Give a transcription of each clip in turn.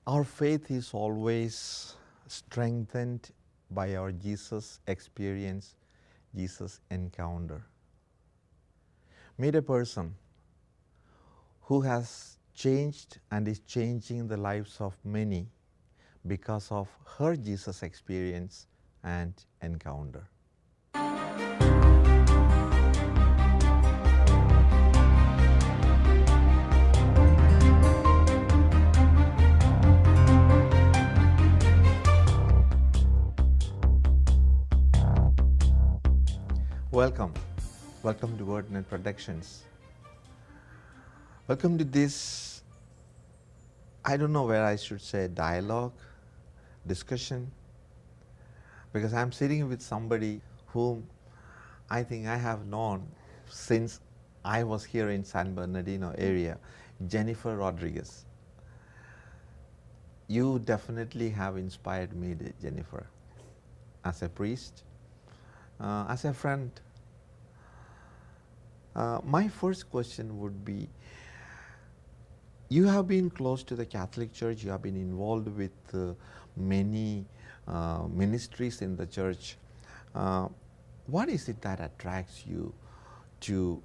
Our faith is always strengthened by our Jesus experience, Jesus encounter. Meet a person who has changed and is changing the lives of many because of her Jesus experience and encounter. Welcome to Wordnet Productions. Welcome to this, I don't know where I should say dialogue, discussion, because I'm sitting with somebody whom I think I have known since I was here in San Bernardino area, Jennifer Rodriguez. You definitely have inspired me, Jennifer, as a priest, as a friend. My first question would be, you have been close to the Catholic Church, you have been involved with many ministries in the church. What is it that attracts you to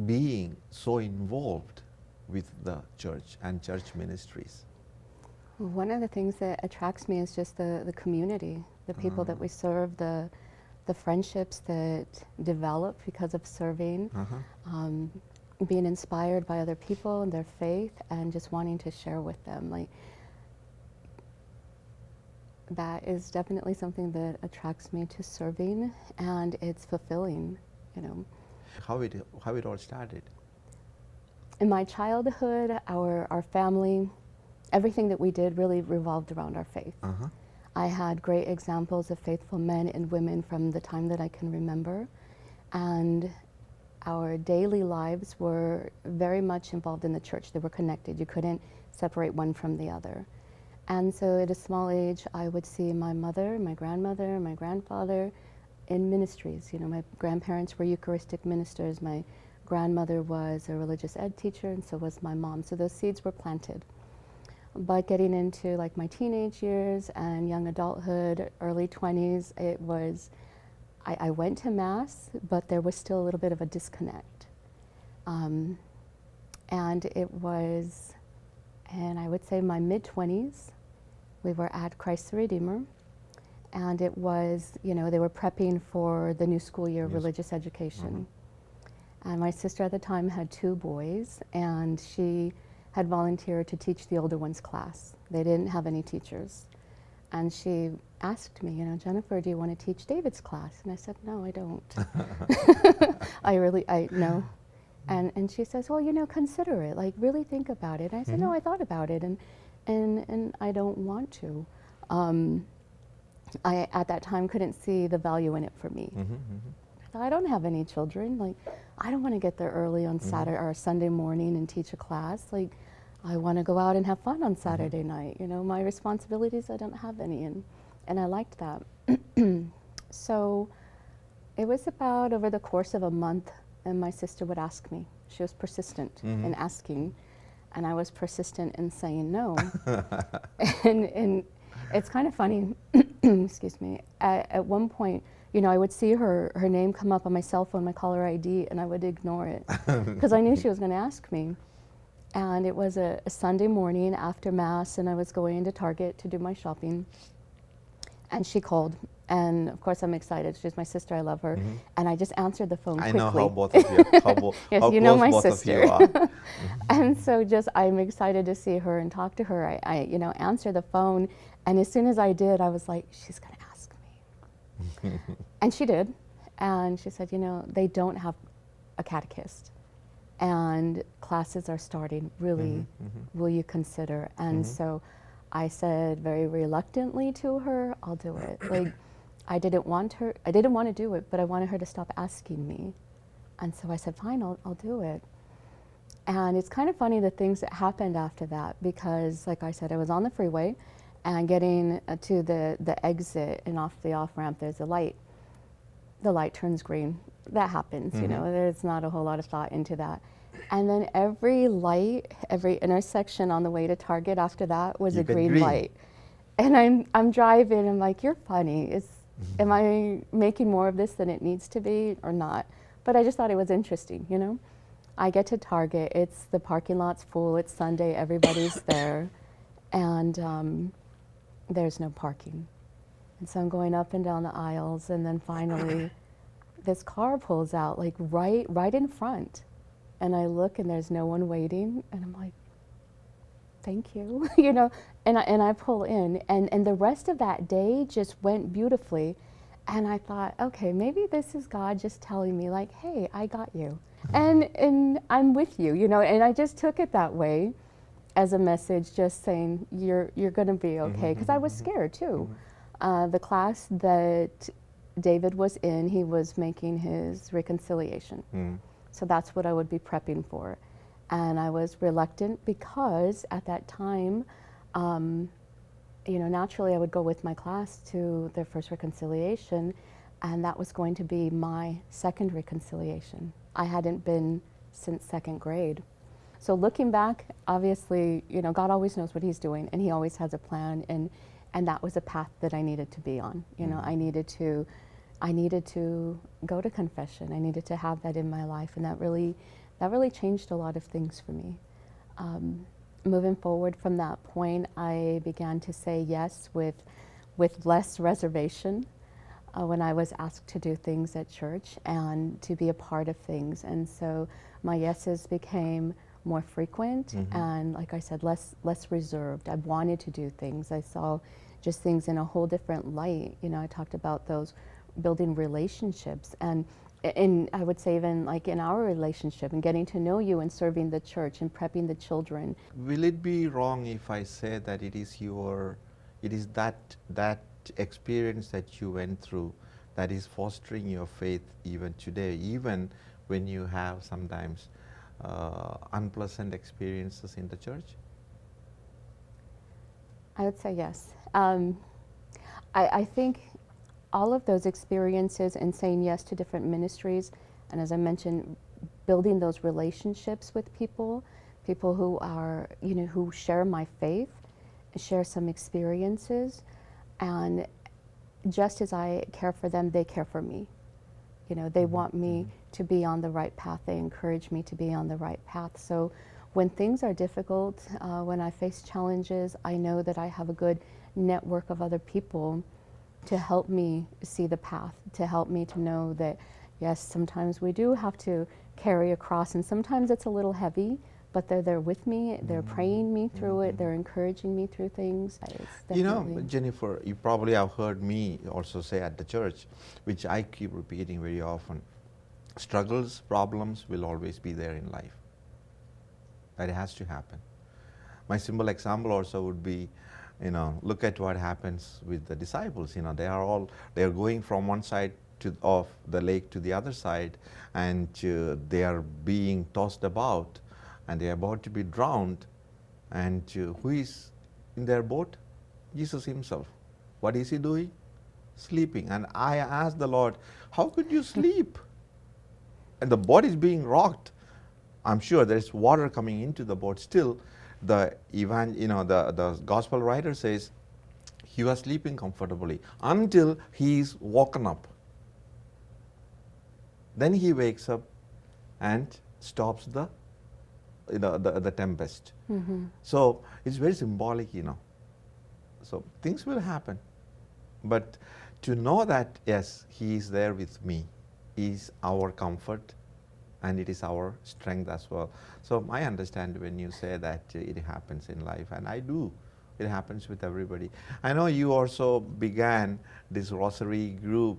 being so involved with the church and church ministries? One of the things that attracts me is just the community, the people that we serve, the friendships that develop because of serving, being inspired by other people and their faith, and just wanting to share with them. Like, that is definitely something that attracts me to serving, and it's fulfilling, you know. How it all started? In my childhood, our family, everything that we did really revolved around our faith. I had great examples of faithful men and women from the time that I can remember, and our daily lives were very much involved in the church. They were connected. You couldn't separate one from the other. And so at a small age, I would see my mother, my grandmother, my grandfather in ministries. You know, my grandparents were Eucharistic ministers. My grandmother was a religious ed teacher, and so was my mom. So those seeds were planted. But getting into like my teenage years and young adulthood, early 20s, it was, I went to Mass, but there was still a little bit of a disconnect. And it was, and I would say my mid-20s, we were at Christ the Redeemer, and it was, you know, they were prepping for the new school year, religious education. And my sister at the time had 2 boys, and she had volunteered to teach the older ones class. They didn't have any teachers. And she asked me, you know, Jennifer, do you want to teach David's class? And I said, no, I don't. No. And she says, well, you know, consider it, like really think about it. And I said, no, I thought about it, and I don't want to. I, at that time, couldn't see the value in it for me. I thought, I don't have any children. Like, I don't want to get there early on Saturday or Sunday morning and teach a class. Like, I want to go out and have fun on Saturday night. You know, my responsibilities, I don't have any, and I liked that. So it was about over the course of a month, and my sister would ask me. She was persistent in asking, and I was persistent in saying no. and it's kind of funny, excuse me, at one point, you know, I would see her name come up on my cell phone, my caller ID, and I would ignore it because I knew she was going to ask me. And it was a Sunday morning after Mass, and I was going into Target to do my shopping, and she called. And of course, I'm excited. She's my sister. I love her. And I just answered the phone quickly. I know how both of you, yes, how you know close my both sister. of you are. And so just, I'm excited to see her and talk to her. I you know, answer the phone, and as soon as I did, I was like, she's going to ask me. And she did. And she said, you know, they don't have a catechist, and classes are starting. Really, will you consider? And so I said very reluctantly to her, I'll do it. Like, I didn't want to do it, but I wanted her to stop asking me. And so I said, fine, I'll do it. And it's kind of funny the things that happened after that, because like I said, I was on the freeway and getting to the exit, and off the off-ramp, there's a light. The light turns green. That happens, you know, there's not a whole lot of thought into that. And then every light, every intersection on the way to Target after that was You a get green green. light. And I'm driving, I'm like, you're funny. Am I making more of this than it needs to be or not? But I just thought it was interesting, you know? I get to Target, the parking lot's full, it's Sunday, everybody's there, and there's no parking. And so I'm going up and down the aisles, and then finally this car pulls out, like right in front. And I look and there's no one waiting, and I'm like, thank you, you know, and I pull in, and the rest of that day just went beautifully. And I thought, okay, maybe this is God just telling me, like, hey, I got you, and I'm with you, you know. And I just took it that way, as a message, just saying you're going to be okay, because I was scared too. The class that David was in, he was making his reconciliation, so that's what I would be prepping for. And I was reluctant because at that time, you know, naturally I would go with my class to their first reconciliation, and that was going to be my second reconciliation. I hadn't been since second grade. So looking back, obviously, you know, God always knows what He's doing, and He always has a plan, and that was a path that I needed to be on. You know, I needed to go to confession. I needed to have that in my life, and that really changed a lot of things for me. Moving forward from that point, I began to say yes with less reservation when I was asked to do things at church and to be a part of things. And so my yeses became more frequent and, like I said, less reserved. I wanted to do things. I saw just things in a whole different light. You know, I talked about those building relationships, and I would say even like in our relationship and getting to know you and serving the church and prepping the children. Will it be wrong if I say that it is that experience that you went through that is fostering your faith even today, even when you have sometimes unpleasant experiences in the church? I would say yes. I think all of those experiences and saying yes to different ministries, and as I mentioned, building those relationships with people who are, you know, who share my faith, share some experiences, and just as I care for them, they care for me. You know, they want me to be on the right path. They encourage me to be on the right path. So when things are difficult, when I face challenges, I know that I have a good network of other people to help me see the path, to help me to know that, yes, sometimes we do have to carry a cross, and sometimes it's a little heavy, but they're there with me, they're praying me through it, they're encouraging me through things. You know, Jennifer, you probably have heard me also say at the church, which I keep repeating very often, struggles, problems will always be there in life. That has to happen. My simple example also would be, you know, look at what happens with the disciples. You know, they're going from one side of the lake to the other side, and they are being tossed about, and they are about to be drowned. And who is in their boat? Jesus Himself. What is He doing? Sleeping. And I asked the Lord, how could you sleep? And the boat is being rocked. I'm sure there's water coming into the boat. Still, the gospel writer says He was sleeping comfortably until He is woken up. Then He wakes up and stops the tempest. So it's very symbolic, you know. So things will happen, but to know that yes, He is there with me is our comfort, and it is our strength as well. So I understand when you say that it happens in life, and I do. It happens with everybody. I know you also began this Rosary group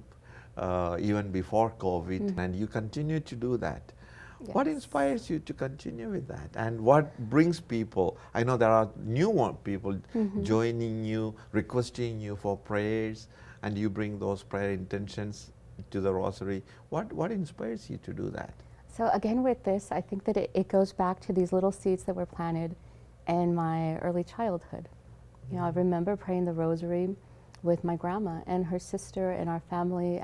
even before COVID, and you continue to do that. Yes. What inspires you to continue with that, and what brings people? I know there are new people joining you, requesting you for prayers, and you bring those prayer intentions to the Rosary. What inspires you to do that? So again, with this, I think that it goes back to these little seeds that were planted in my early childhood. You know, I remember praying the Rosary with my grandma and her sister and our family,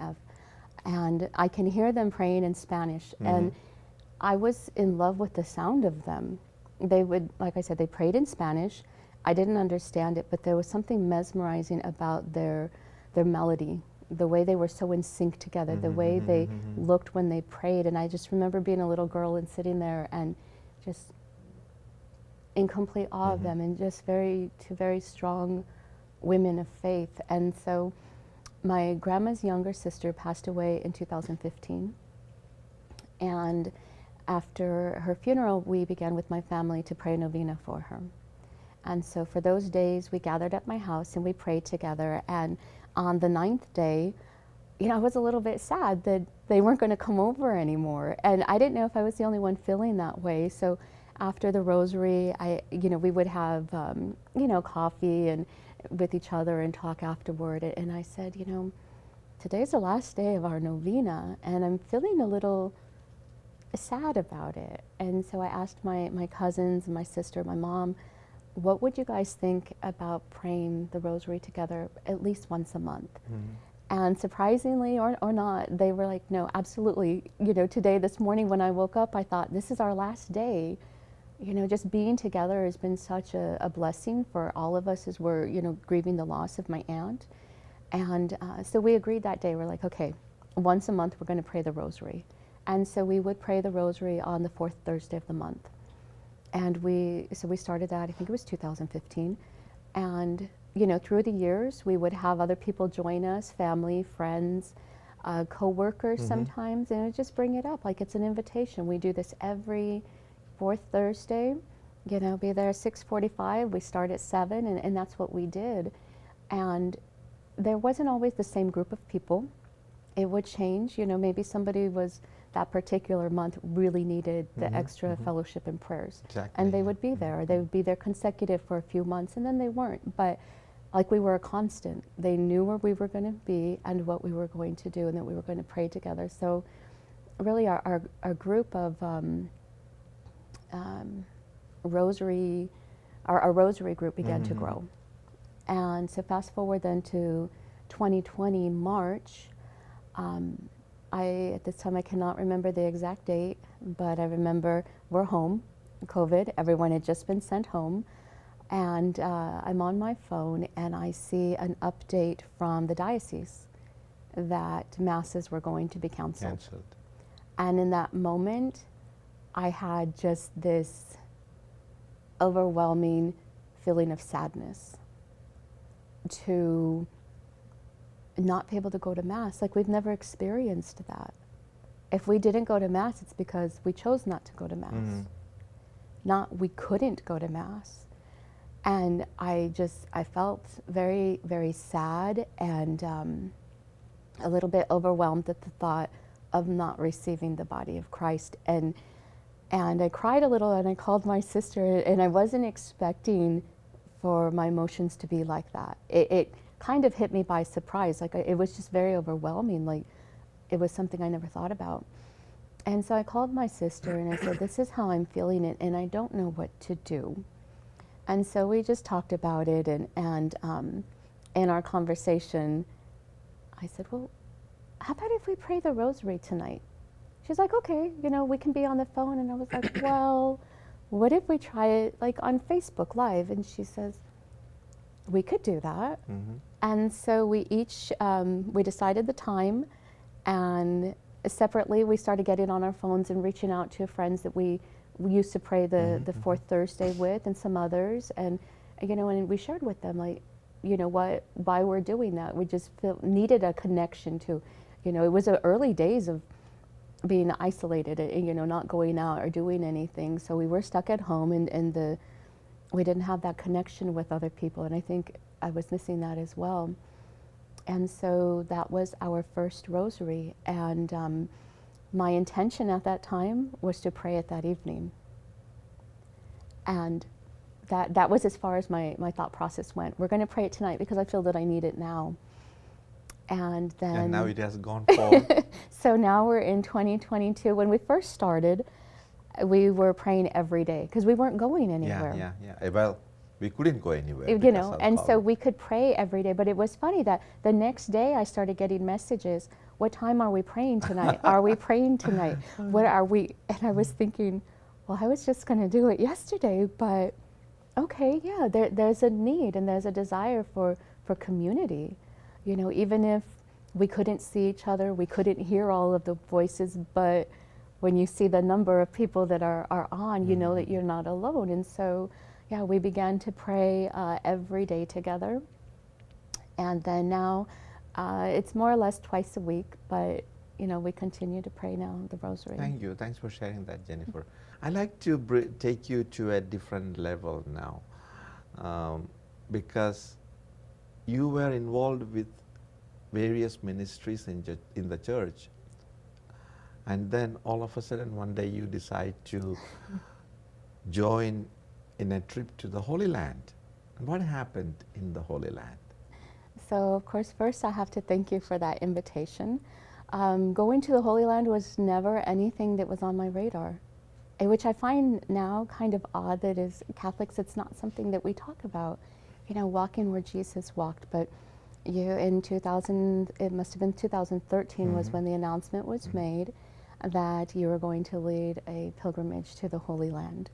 and I can hear them praying in Spanish. And I was in love with the sound of them. They would, like I said, they prayed in Spanish. I didn't understand it, but there was something mesmerizing about their melody, the way they were so in sync together, the way they looked when they prayed. And I just remember being a little girl and sitting there and just in complete awe of them, and just two very strong women of faith. And so my grandma's younger sister passed away in 2015. And after her funeral, we began with my family to pray a novena for her. And so for those days, we gathered at my house and we prayed together. And on the 9th day, I was a little bit sad that they weren't going to come over anymore. And I didn't know if I was the only one feeling that way. So after the rosary, we would have, coffee and with each other and talk afterward. And I said, today's the last day of our novena, and I'm feeling a little sad about it. And so I asked my cousins, my sister, my mom, what would you guys think about praying the rosary together at least once a month? And surprisingly or not, they were like, no, absolutely. Today, this morning when I woke up, I thought, this is our last day. Just being together has been such a blessing for all of us as we're, grieving the loss of my aunt. And so we agreed that day, we're like, okay, once a month we're going to pray the rosary. And so we would pray the rosary on the 4th Thursday of the month. And we started that, I think it was 2015. And, through the years, we would have other people join us, family, friends, co-workers sometimes, and just bring it up like it's an invitation. We do this every 4th Thursday, be there at 6:45. We start at 7, and that's what we did. And there wasn't always the same group of people. It would change, maybe somebody was that particular month really needed the extra fellowship and prayers. Exactly. And they would be there, or they would be there consecutive for a few months, and then they weren't. But like we were a constant. They knew where we were going to be and what we were going to do, and that we were going to pray together. So really our group of rosary, our rosary group began to grow. And so fast forward then to 2020, March, at this time I cannot remember the exact date, but I remember we're home, COVID, everyone had just been sent home, and I'm on my phone and I see an update from the diocese that masses were going to be canceled. And in that moment, I had just this overwhelming feeling of sadness to not be able to go to Mass. Like, we've never experienced that. If we didn't go to Mass, it's because we chose not to go to Mass. Not we couldn't go to Mass. And I felt very, very sad and a little bit overwhelmed at the thought of not receiving the body of Christ. And I cried a little, and I called my sister, and I wasn't expecting for my emotions to be like that. It kind of hit me by surprise. Like, it was just very overwhelming. Like, it was something I never thought about. And so I called my sister and I said, this is how I'm feeling it, and I don't know what to do. And so we just talked about it, and in our conversation, I said, well, how about if we pray the rosary tonight? She's like, okay, we can be on the phone. And I was like, well, what if we try it like on Facebook Live? And she says, we could do that. And so we each, we decided the time, and separately we started getting on our phones and reaching out to friends that we used to pray the 4th Thursday with, and some others. And, and we shared with them, like, why we're doing that. We just needed a connection to, it was the early days of being isolated and, not going out or doing anything. So we were stuck at home, and we didn't have that connection with other people. And I think I was missing that as well. And so that was our first rosary. And my intention at that time was to pray it that evening. And that was as far as my thought process went. We're going to pray it tonight because I feel that I need it now. And then... And now it has gone forward. So now we're in 2022. When we first started, we were praying every day because we weren't going anywhere. Yeah. Well, We couldn't go anywhere You because know, of and so COVID. we could pray every day. But it was funny that the next day I started getting messages. What time are we praying tonight? Are we praying tonight? What are we? And I was thinking, well, I was just going to do it yesterday, but okay, yeah, there's a need and there's a desire for community. You know, even if we couldn't see each other, we couldn't hear all of the voices, but when you see the number of people that are on, you know that you're not alone. And so, yeah, we began to pray every day together. And then now it's more or less twice a week, but you know, we continue to pray now the rosary. Thank you. Thanks for sharing that, Jennifer. I like to take you to a different level now, because you were involved with various ministries in the church, and then all of a sudden one day you decide to join in a trip to the Holy Land. And what happened in the Holy Land? So, of course, first I have to thank you for that invitation. Going to the Holy Land was never anything that was on my radar, which I find now kind of odd that as Catholics it's not something that we talk about, you know, walking where Jesus walked. But you, in 2000, it must have been 2013 was when the announcement was made that you were going to lead a pilgrimage to the Holy Land.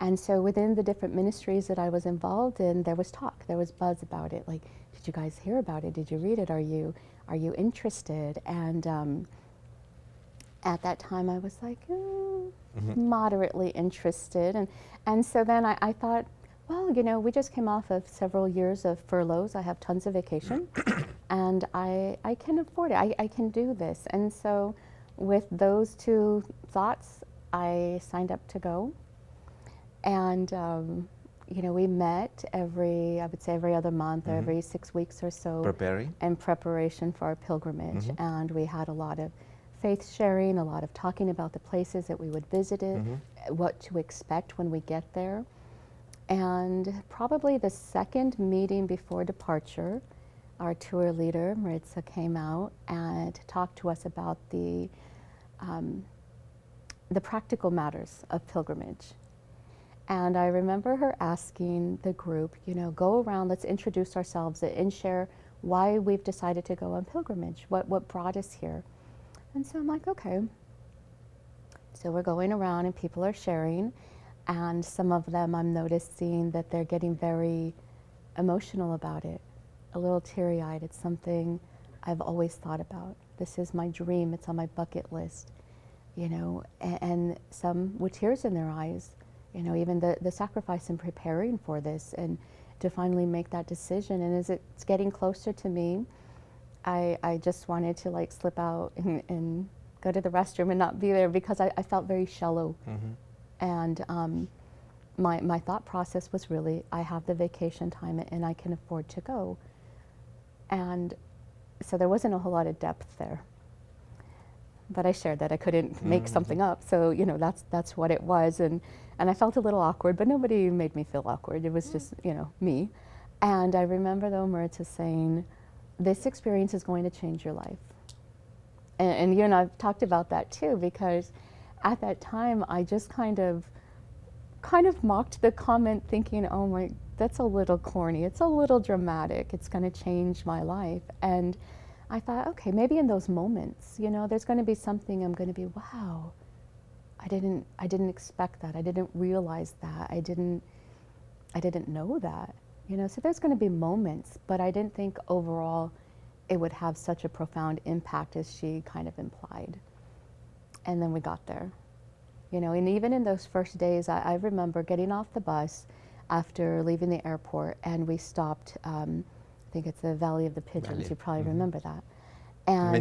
And so within the different ministries that I was involved in, there was talk, there was buzz about it. Like, did you guys hear about it? Did you read it? Are you interested? And at that time, I was like, moderately interested. And so then I thought, well, you know, we just came off of several years of furloughs. I have tons of vacation, and I can afford it. I can do this. And so with those two thoughts, I signed up to go. And you know, we met I would say every other month or every 6 weeks or so. Preparing? In preparation for our pilgrimage. And we had a lot of faith sharing, a lot of talking about the places that we would visit it, what to expect when we get there. And probably the second meeting before departure, our tour leader, Maritza, came out and talked to us about the practical matters of pilgrimage. And I remember her asking the group, you know, go around, let's introduce ourselves and share why we've decided to go on pilgrimage, what brought us here. And so I'm like, okay. So we're going around and people are sharing, and some of them I'm noticing that they're getting very emotional about it, a little teary-eyed. It's something I've always thought about. This is my dream, it's on my bucket list, you know, and some with tears in their eyes. You know, even the sacrifice in preparing for this and to finally make that decision. And as it's getting closer to me, I just wanted to like slip out and go to the restroom and not be there because I felt very shallow. And my thought process was really, I have the vacation time and I can afford to go. And so there wasn't a whole lot of depth there. But I shared that I couldn't make something up, so you know that's what it was, and I felt a little awkward, but nobody made me feel awkward. It was just, you know, me. And I remember though Maritza saying, "This experience is going to change your life." And you and I've talked about that too, because at that time I just kind of mocked the comment, thinking, "Oh my, that's a little corny. It's a little dramatic. It's going to change my life." And I thought, okay, maybe in those moments, you know, there's going to be something I'm going to be, wow, I didn't expect that. I didn't realize that. I didn't know that, you know. So there's going to be moments, but I didn't think overall it would have such a profound impact as she kind of implied. And then we got there, you know, and even in those first days, I remember getting off the bus after leaving the airport, and we stopped. I think it's the Valley of the Pigeons. You probably remember that. And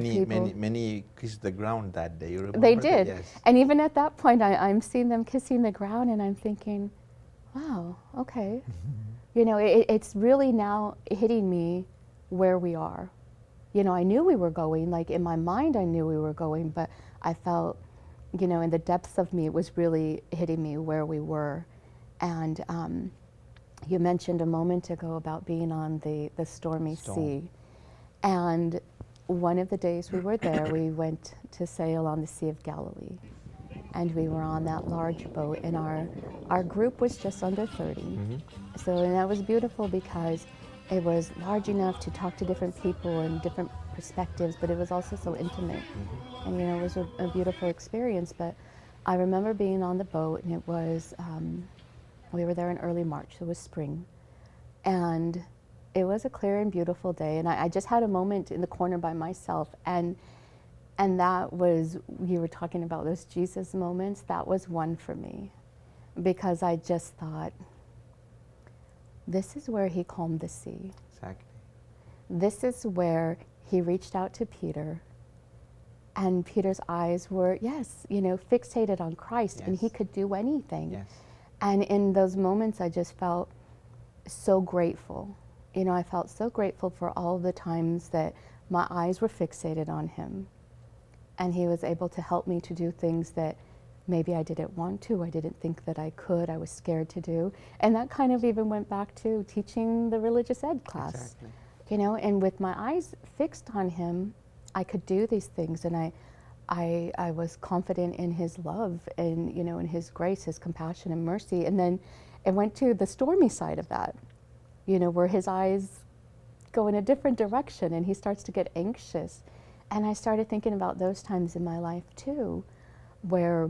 many kissed the ground that day. You remember? They did. Yes. And even at that point, I'm seeing them kissing the ground, and I'm thinking, wow, okay. You know, it's really now hitting me where we are. You know, I knew we were going, like in my mind I knew we were going, but I felt, you know, in the depths of me, it was really hitting me where we were. And you mentioned a moment ago about being on the stormy sea. And one of the days we were there, we went to sail on the Sea of Galilee. and we were on that large boat, and our group was just under 30. So, and that was beautiful because it was large enough to talk to different people and different perspectives, but it was also so intimate. And you know, it was a beautiful experience. But I remember being on the boat, and it was, we were there in early March, so it was spring. And it was a clear and beautiful day, and I just had a moment in the corner by myself, and that was, you were talking about those Jesus moments, that was one for me, because I just thought, this is where he calmed the sea. Exactly. This is where he reached out to Peter, and Peter's eyes were, yes, you know, fixated on Christ, and he could do anything. Yes. And in those moments, I just felt so grateful. You know, I felt so grateful for all the times that my eyes were fixated on him, and he was able to help me to do things that maybe I didn't want to, I didn't think that I could, I was scared to do. And that kind of even went back to teaching the religious ed class. Exactly. You know, and with my eyes fixed on him, I could do these things, and I was confident in his love and, you know, in his grace, his compassion and mercy. And then it went to the stormy side of that, you know, where his eyes go in a different direction and he starts to get anxious. And I started thinking about those times in my life too, where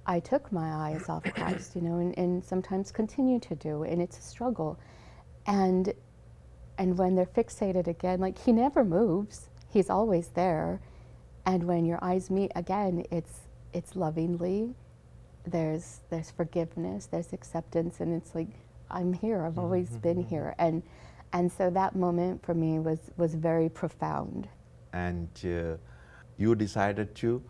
I took my eyes off Christ, you know, and sometimes continue to do, and it's a struggle. And when they're fixated again, like, he never moves, he's always there. And when your eyes meet again, it's lovingly, there's forgiveness, there's acceptance, and it's like, I'm here, I've always been here. And so that moment for me was very profound. And you decided to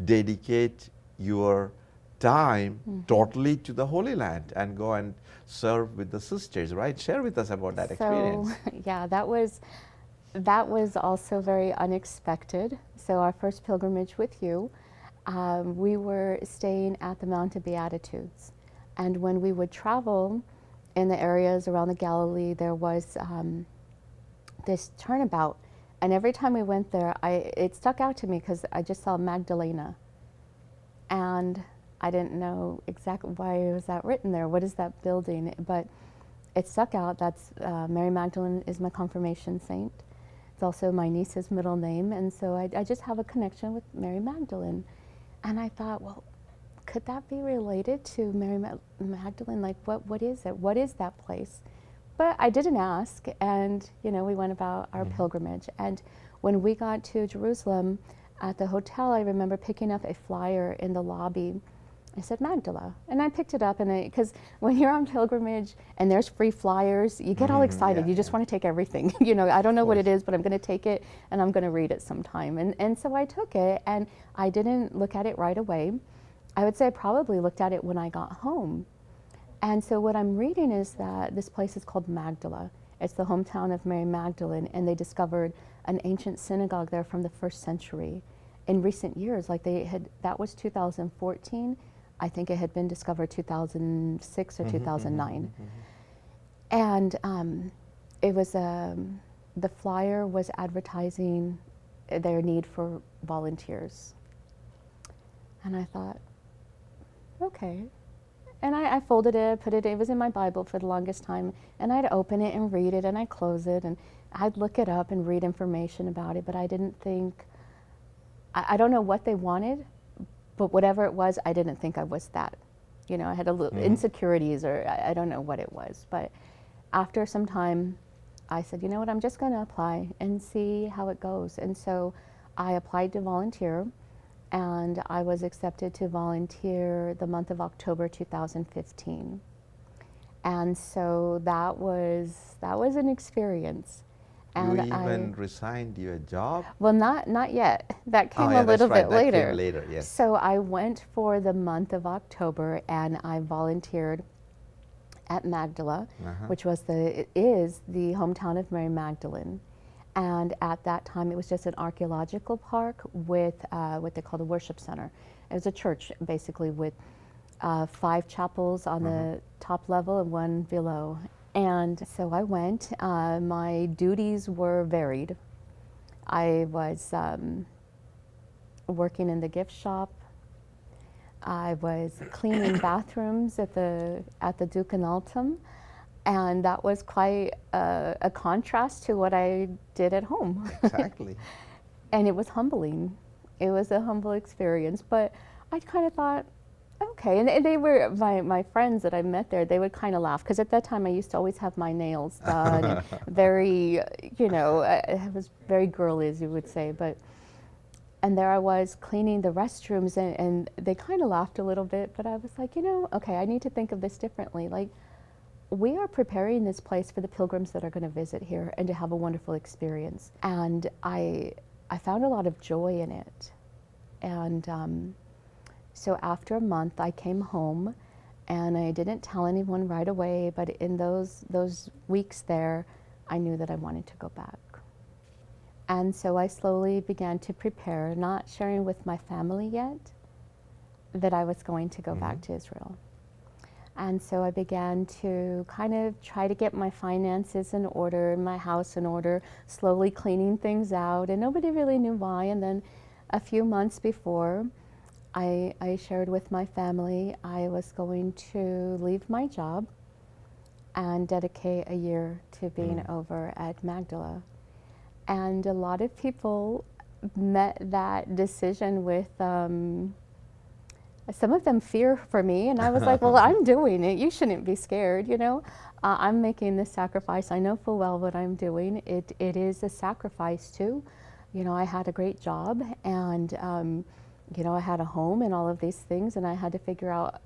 dedicate your time totally to the Holy Land and go and serve with the sisters, right? Share with us about that experience. Yeah, that was also very unexpected. So our first pilgrimage with you, we were staying at the Mount of Beatitudes. And when we would travel in the areas around the Galilee, there was this turnabout. And every time we went there, it stuck out to me because I just saw Magdalena. And I didn't know exactly why was that written there. What is that building? But it stuck out. That's Mary Magdalene is my confirmation saint. It's also my niece's middle name. And so I just have a connection with Mary Magdalene. And I thought, well, could that be related to Mary Magdalene? Like, what is it? What is that place? But I didn't ask, and you know, we went about our pilgrimage. And when we got to Jerusalem, at the hotel, I remember picking up a flyer in the lobby. I said Magdala, and I picked it up, and because when you're on pilgrimage and there's free flyers, you get all excited. You just want to take everything. You know, I don't know what it is, but I'm going to take it, and I'm going to read it sometime. And so I took it, and I didn't look at it right away. I would say I probably looked at it when I got home. And so what I'm reading is that this place is called Magdala. It's the hometown of Mary Magdalene, and they discovered an ancient synagogue there from the 1st century. In recent years, like that was 2014. I think it had been discovered 2006 or 2009. And it was, the flyer was advertising their need for volunteers. And I thought, okay. And I folded it, put it, it was in my Bible for the longest time, and I'd open it and read it, and I'd close it, and I'd look it up and read information about it, but I didn't think, I don't know what they wanted, but whatever it was, I didn't think I was that. You know, I had a little insecurities, or I don't know what it was. But after some time, I said, you know what, I'm just going to apply and see how it goes. And so I applied to volunteer, and I was accepted to volunteer the month of October 2015. And so that was an experience. And you even resigned your job? Well, not yet. That came a little bit later. That came later, yes. So I went for the month of October, and I volunteered at Magdala, which is the hometown of Mary Magdalene. And at that time, it was just an archaeological park with what they call the worship center. It was a church, basically, with 5 chapels on the top level and 1 below. And so I went. My duties were varied. I was working in the gift shop. I was cleaning bathrooms at the Duke and Altum, and that was quite a contrast to what I did at home. Exactly. And it was humbling. It was a humble experience, but I kind of thought, okay. And they were, my friends that I met there, they would kind of laugh, because at that time I used to always have my nails done, and very, I was very girly, as you would say, and there I was cleaning the restrooms, and they kind of laughed a little bit, but I was like, okay, I need to think of this differently. Like, we are preparing this place for the pilgrims that are going to visit here and to have a wonderful experience. And I found a lot of joy in it. And so after a month, I came home, and I didn't tell anyone right away, but in those weeks there, I knew that I wanted to go back. And so I slowly began to prepare, not sharing with my family yet, that I was going to go back to Israel. And so I began to kind of try to get my finances in order, my house in order, slowly cleaning things out, and nobody really knew why. And then a few months before, I shared with my family I was going to leave my job and dedicate a year to being over at Magdala. And a lot of people met that decision with some of them fear for me, and I was like, well, I'm doing it. You shouldn't be scared, I'm making this sacrifice. I know full well what I'm doing. It is a sacrifice too. I had a great job, and I had a home and all of these things, and I had to figure out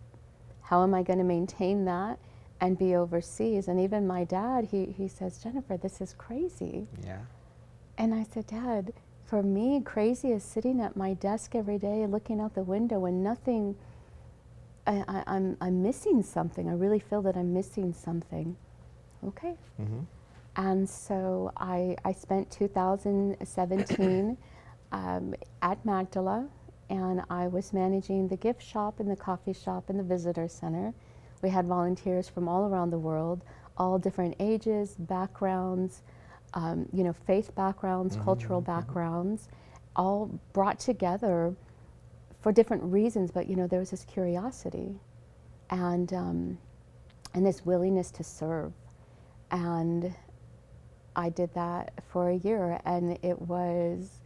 how am I going to maintain that and be overseas. And even my dad, he says, Jennifer, this is crazy. Yeah. And I said, Dad, for me, crazy is sitting at my desk every day looking out the window and nothing, I'm missing something. I really feel that I'm missing something. Okay. And so I spent 2017 at Magdala, and I was managing the gift shop and the coffee shop and the visitor center. We had volunteers from all around the world, all different ages, backgrounds, faith backgrounds, cultural backgrounds, all brought together for different reasons, but there was this curiosity and this willingness to serve. And I did that for a year, and it was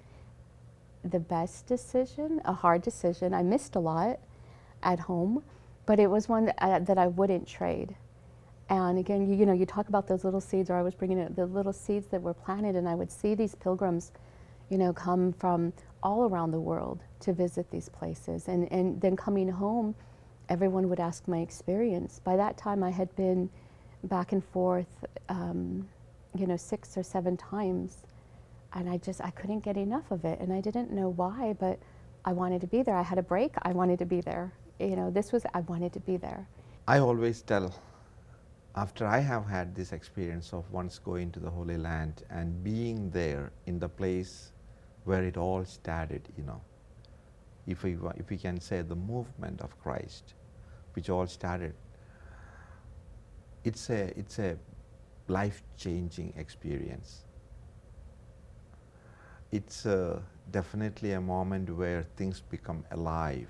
the best decision, a hard decision. I missed a lot at home, but it was one that I wouldn't trade. And again, you talk about those little seeds, or I was bringing in the little seeds that were planted, and I would see these pilgrims, come from all around the world to visit these places. And then coming home, everyone would ask my experience. By that time, I had been back and forth, 6 or 7 times. And I couldn't get enough of it. And I didn't know why, but I wanted to be there. I had a break. I wanted to be there. I wanted to be there. I always tell, after I have had this experience of once going to the Holy Land and being there in the place where it all started, if we can say the movement of Christ, which all started, it's a life-changing experience. It's definitely a moment where things become alive,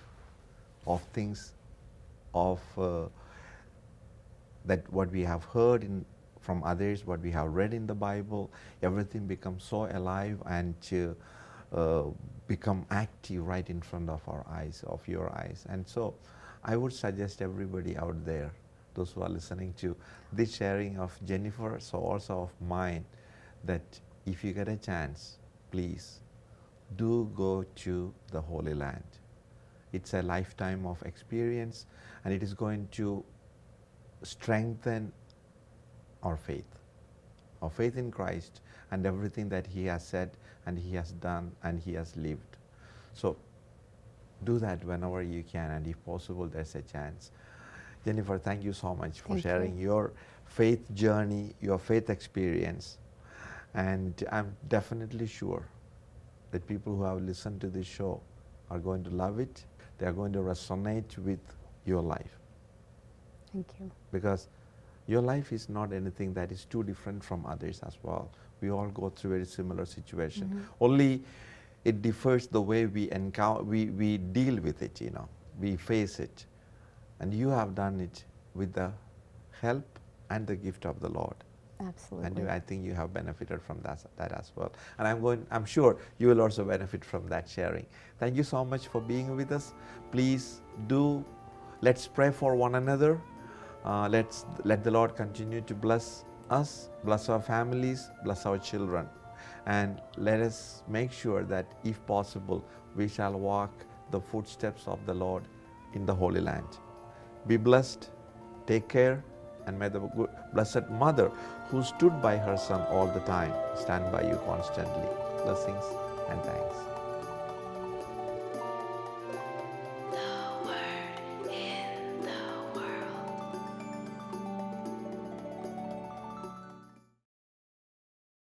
that what we have heard from others, what we have read in the Bible, everything becomes so alive and become active right in front of our eyes, of your eyes. And so I would suggest everybody out there, those who are listening to this sharing of Jennifer, so also of mine, that if you get a chance, please do go to the Holy Land. It's a lifetime of experience, and it is going to strengthen our faith in Christ and everything that He has said and He has done and He has lived. So do that whenever you can, and if possible, there's a chance. Jennifer, thank you so much for sharing your faith journey, your faith experience. And I'm definitely sure that people who have listened to this show are going to love it. They are going to resonate with your life. Thank you. Because your life is not anything that is too different from others as well. We all go through a very similar situation. Only it differs the way we deal with it, we face it. And you have done it with the help and the gift of the Lord. Absolutely. And I think you have benefited from that as well. And I'm sure you will also benefit from that sharing. Thank you so much for being with us. Please let's pray for one another. Let the Lord continue to bless us, bless our families, bless our children. And let us make sure that if possible, we shall walk the footsteps of the Lord in the Holy Land. Be blessed, take care, and may the Blessed Mother, who stood by her Son all the time, stand by you constantly. Blessings and thanks.